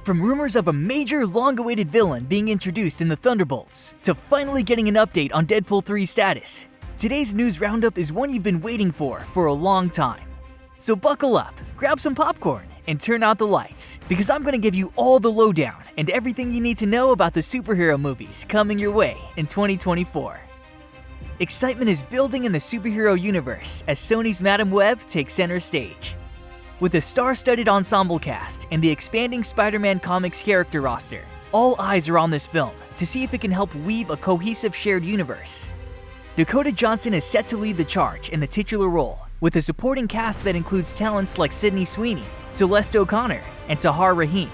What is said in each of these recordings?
From rumors of a major, long-awaited villain being introduced in the Thunderbolts, to finally getting an update on Deadpool 3's status, today's news roundup is one you've been waiting for a long time. So buckle up, grab some popcorn, and turn out the lights, because I'm going to give you all the lowdown and everything you need to know about the superhero movies coming your way in 2024. Excitement is building in the superhero universe as Sony's Madam Web takes center stage. With a star-studded ensemble cast and the expanding Spider-Man comics character roster, all eyes are on this film to see if it can help weave a cohesive shared universe. Dakota Johnson is set to lead the charge in the titular role, with a supporting cast that includes talents like Sydney Sweeney, Celeste O'Connor, and Tahar Rahim.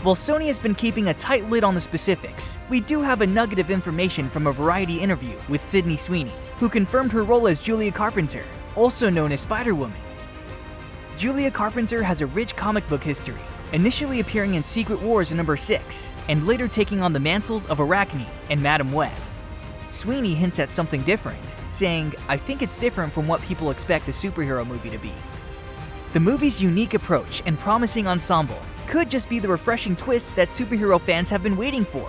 While Sony has been keeping a tight lid on the specifics, we do have a nugget of information from a Variety interview with Sydney Sweeney, who confirmed her role as Julia Carpenter, also known as Spider-Woman. Julia Carpenter has a rich comic book history, initially appearing in Secret Wars #6, and later taking on the mantles of Arachne and Madam Web. Sweeney hints at something different, saying, "I think it's different from what people expect a superhero movie to be." The movie's unique approach and promising ensemble could just be the refreshing twist that superhero fans have been waiting for.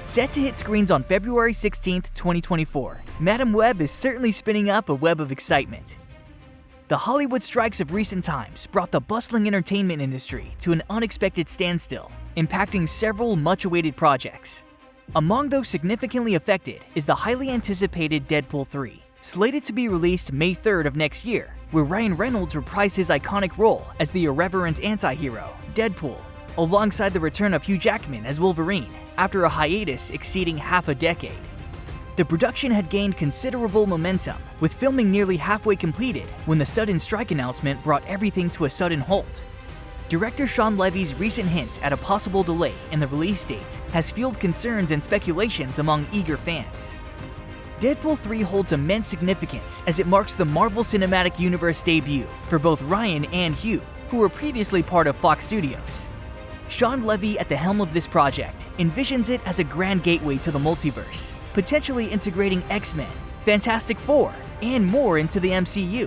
Set to hit screens on February 16th, 2024, Madam Web is certainly spinning up a web of excitement. The Hollywood strikes of recent times brought the bustling entertainment industry to an unexpected standstill, impacting several much-awaited projects. Among those significantly affected is the highly anticipated Deadpool 3, slated to be released May 3rd of next year, where Ryan Reynolds reprised his iconic role as the irreverent anti-hero, Deadpool, alongside the return of Hugh Jackman as Wolverine after a hiatus exceeding half a decade. The production had gained considerable momentum, with filming nearly halfway completed when the sudden strike announcement brought everything to a sudden halt. Director Sean Levy's recent hint at a possible delay in the release date has fueled concerns and speculations among eager fans. Deadpool 3 holds immense significance as it marks the Marvel Cinematic Universe debut for both Ryan and Hugh, who were previously part of Fox Studios. Sean Levy, at the helm of this project, envisions it as a grand gateway to the multiverse, potentially integrating X-Men, Fantastic Four, and more into the MCU.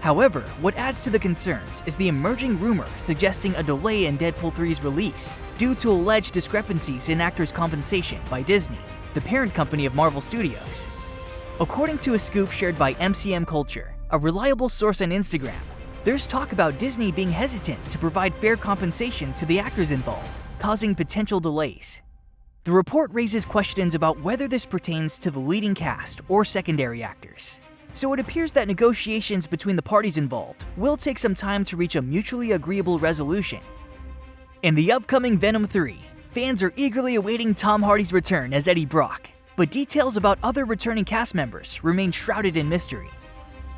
However, what adds to the concerns is the emerging rumor suggesting a delay in Deadpool 3's release due to alleged discrepancies in actors' compensation by Disney, the parent company of Marvel Studios. According to a scoop shared by MCM Culture, a reliable source on Instagram, there's talk about Disney being hesitant to provide fair compensation to the actors involved, causing potential delays. The report raises questions about whether this pertains to the leading cast or secondary actors. So it appears that negotiations between the parties involved will take some time to reach a mutually agreeable resolution. In the upcoming Venom 3, fans are eagerly awaiting Tom Hardy's return as Eddie Brock, but details about other returning cast members remain shrouded in mystery.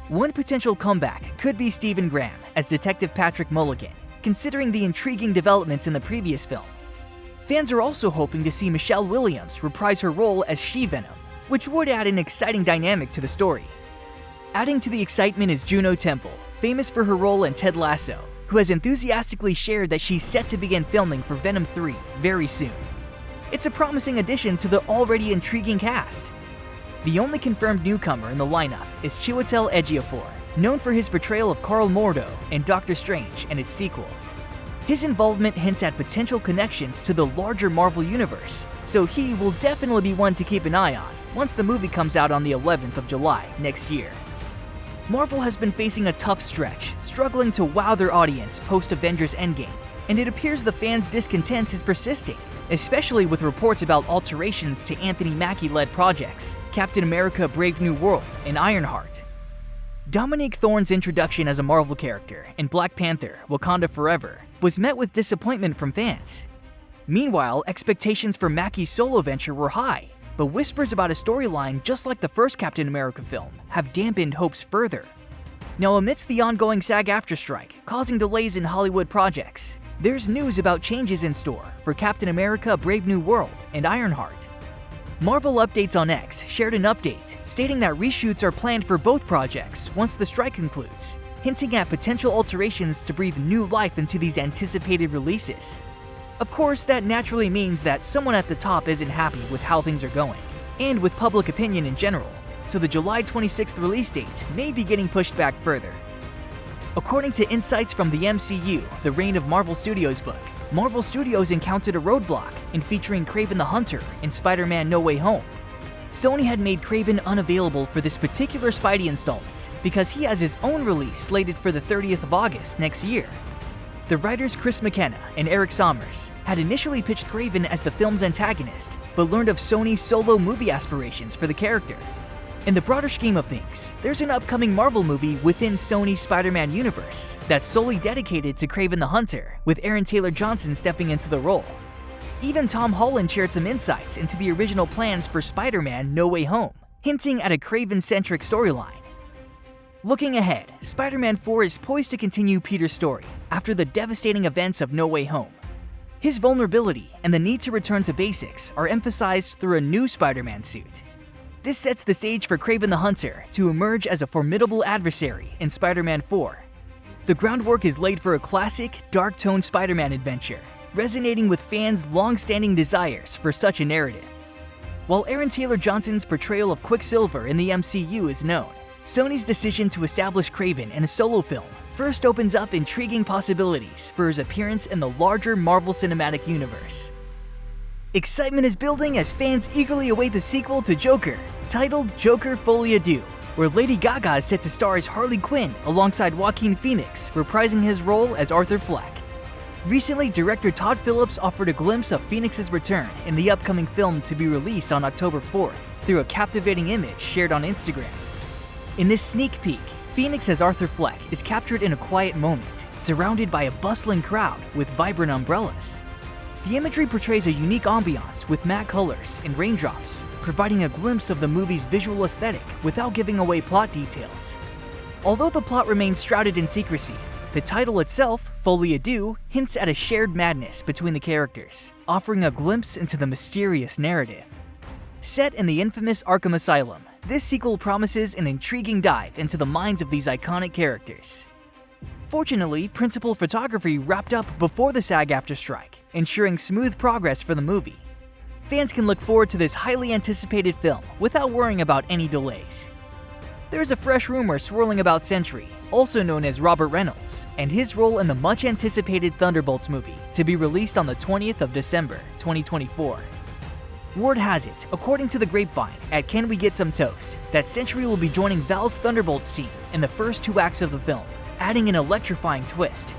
One potential comeback could be Stephen Graham as Detective Patrick Mulligan, considering the intriguing developments in the previous film. Fans are also hoping to see Michelle Williams reprise her role as She-Venom, which would add an exciting dynamic to the story. Adding to the excitement is Juno Temple, famous for her role in Ted Lasso, who has enthusiastically shared that she's set to begin filming for Venom 3 very soon. It's a promising addition to the already intriguing cast. The only confirmed newcomer in the lineup is Chiwetel Ejiofor, known for his portrayal of Carl Mordo in Doctor Strange and its sequel. His involvement hints at potential connections to the larger Marvel universe, so he will definitely be one to keep an eye on once the movie comes out on the 11th of July next year. Marvel has been facing a tough stretch, struggling to wow their audience post-Avengers Endgame, and it appears the fans' discontent is persisting, especially with reports about alterations to Anthony Mackie-led projects, Captain America: Brave New World, and Ironheart. Dominique Thorne's introduction as a Marvel character in Black Panther: Wakanda Forever was met with disappointment from fans. Meanwhile, expectations for Mackie's solo venture were high, but whispers about a storyline just like the first Captain America film have dampened hopes further. Now, amidst the ongoing SAG-AFTRA strike causing delays in Hollywood projects, there's news about changes in store for Captain America: Brave New World and Ironheart. Marvel Updates on X shared an update stating that reshoots are planned for both projects once the strike concludes, hinting at potential alterations to breathe new life into these anticipated releases. Of course, that naturally means that someone at the top isn't happy with how things are going, and with public opinion in general, so the July 26th release date may be getting pushed back further. According to insights from the MCU, the Reign of Marvel Studios book, Marvel Studios encountered a roadblock in featuring Kraven the Hunter in Spider-Man No Way Home. Sony had made Kraven unavailable for this particular Spidey installment because he has his own release slated for the 30th of August next year. The writers Chris McKenna and Eric Sommers had initially pitched Kraven as the film's antagonist, but learned of Sony's solo movie aspirations for the character. In the broader scheme of things, there's an upcoming Marvel movie within Sony's Spider-Man universe that's solely dedicated to Kraven the Hunter, with Aaron Taylor Johnson stepping into the role. Even Tom Holland shared some insights into the original plans for Spider-Man No Way Home, hinting at a Kraven-centric storyline. Looking ahead, Spider-Man 4 is poised to continue Peter's story after the devastating events of No Way Home. His vulnerability and the need to return to basics are emphasized through a new Spider-Man suit. This sets the stage for Kraven the Hunter to emerge as a formidable adversary in Spider-Man 4. The groundwork is laid for a classic, dark-toned Spider-Man adventure, resonating with fans' long-standing desires for such a narrative. While Aaron Taylor Johnson's portrayal of Quicksilver in the MCU is known, Sony's decision to establish Kraven in a solo film first opens up intriguing possibilities for his appearance in the larger Marvel Cinematic Universe. Excitement is building as fans eagerly await the sequel to Joker, titled Joker Folie à Deux, where Lady Gaga is set to star as Harley Quinn alongside Joaquin Phoenix, reprising his role as Arthur Fleck. Recently, director Todd Phillips offered a glimpse of Phoenix's return in the upcoming film to be released on October 4th through a captivating image shared on Instagram. In this sneak peek, Phoenix as Arthur Fleck is captured in a quiet moment, surrounded by a bustling crowd with vibrant umbrellas. The imagery portrays a unique ambiance with matte colors and raindrops, providing a glimpse of the movie's visual aesthetic without giving away plot details. Although the plot remains shrouded in secrecy, the title itself, Folie à Deux, hints at a shared madness between the characters, offering a glimpse into the mysterious narrative. Set in the infamous Arkham Asylum, this sequel promises an intriguing dive into the minds of these iconic characters. Fortunately, principal photography wrapped up before the SAG-AFTRA strike, ensuring smooth progress for the movie. Fans can look forward to this highly anticipated film without worrying about any delays. There's a fresh rumor swirling about Sentry, also known as Robert Reynolds, and his role in the much-anticipated Thunderbolts movie to be released on the 20th of December, 2024. Word has it, according to the grapevine at Can We Get Some Toast, that Sentry will be joining Val's Thunderbolts team in the first 2 acts of the film, adding an electrifying twist.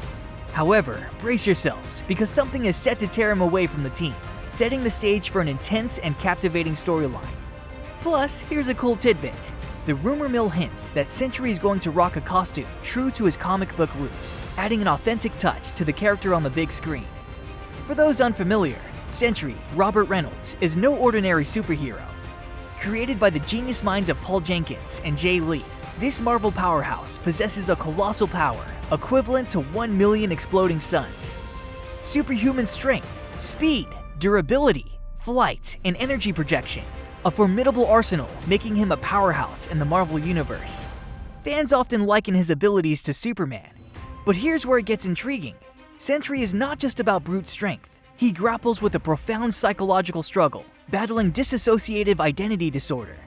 However, brace yourselves, because something is set to tear him away from the team, setting the stage for an intense and captivating storyline. Plus, here's a cool tidbit. The rumor mill hints that Sentry is going to rock a costume true to his comic book roots, adding an authentic touch to the character on the big screen. For those unfamiliar, Sentry, Robert Reynolds, is no ordinary superhero. Created by the genius minds of Paul Jenkins and Jay Lee, this Marvel powerhouse possesses a colossal power equivalent to 1 million exploding suns. Superhuman strength, speed, durability, flight, and energy projection. A formidable arsenal, making him a powerhouse in the Marvel Universe. Fans often liken his abilities to Superman. But here's where it gets intriguing. Sentry is not just about brute strength. He grapples with a profound psychological struggle, battling dissociative identity disorder.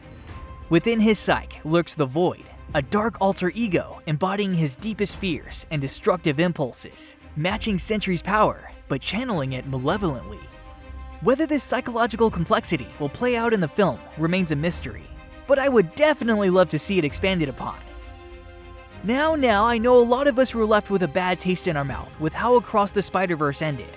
Within his psyche lurks the Void, a dark alter ego embodying his deepest fears and destructive impulses, matching Sentry's power, but channeling it malevolently. Whether this psychological complexity will play out in the film remains a mystery, but I would definitely love to see it expanded upon. Now, I know a lot of us were left with a bad taste in our mouth with how Across the Spider-Verse ended.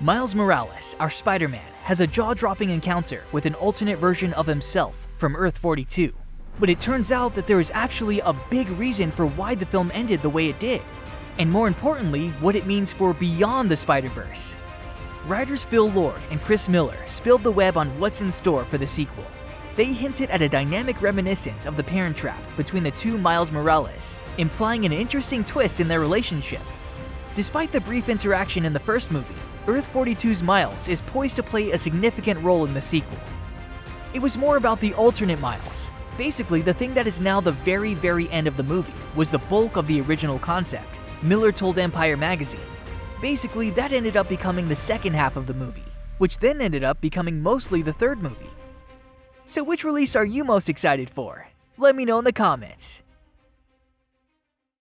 Miles Morales, our Spider-Man, has a jaw-dropping encounter with an alternate version of himself from Earth 42. But it turns out that there is actually a big reason for why the film ended the way it did, and more importantly, what it means for Beyond the Spider-Verse. Writers Phil Lord and Chris Miller spilled the web on what's in store for the sequel. They hinted at a dynamic reminiscence of the Parent Trap between the two Miles Morales, implying an interesting twist in their relationship. Despite the brief interaction in the first movie, Earth 42's Miles is poised to play a significant role in the sequel. It was more about the alternate Miles. Basically, the thing that is now the very end of the movie was the bulk of the original concept, Miller told Empire magazine. Basically, that ended up becoming the second half of the movie, which then ended up becoming mostly the third movie. So which release are you most excited for? Let me know in the comments.